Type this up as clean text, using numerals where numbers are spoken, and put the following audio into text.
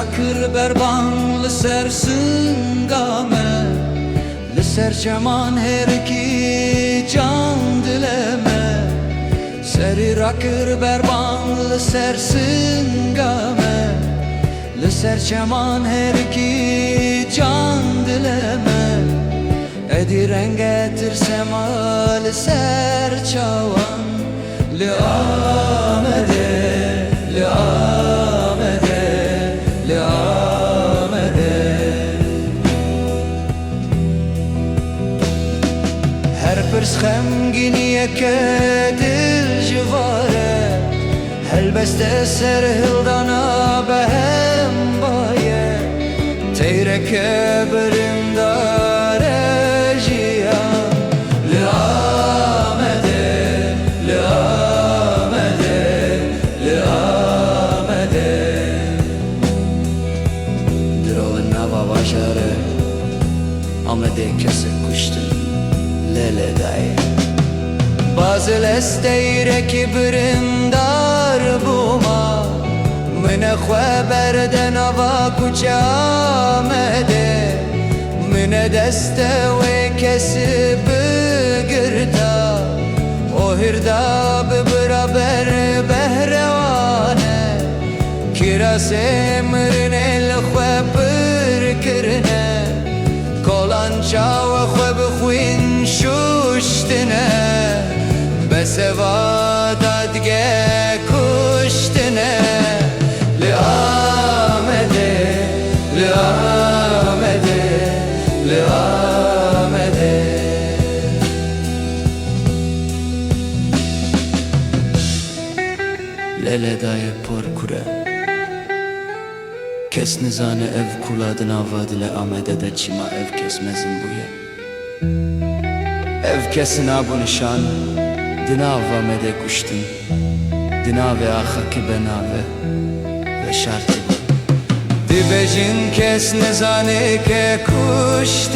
rakır berban li ser singame, li ser çeman herkî can dileme. Serî rakır berban li ser singame, li ser çeman herkî can dileme. Edî renge tirsema li ser çawan, li Amedê, li Amedê, li Amedê. Her pirs xemgîniyeke dil ji vare, helbeste serhildana behem baye. Teyreke brindar jiyan, li Amedê, li Amedê, li Amedê. Dirovên nava bajarê Amedê kesik kuştin lele dayê. Bazı lesteyrekî brindar bûma, mine xwe berde nava kuça Amedê. Mine deste wê kesî bigirta, o hirda bibira ber behrewane. Kirasê mirinê li xwe pir kirine, kolan çawa xwe bixwîn şuştine. Beseva dadge kuştine, li Amedê, li Amedê, li Amedê. Lele dayê por kure, kes nizane ev kuladın avadile Amed'de çima ev kesmezin buye. Ev kesin abu nişan, dinav Amedê kuştin, dinave axaki benave ve şartı. Dibejin kes nizane ke kuştin.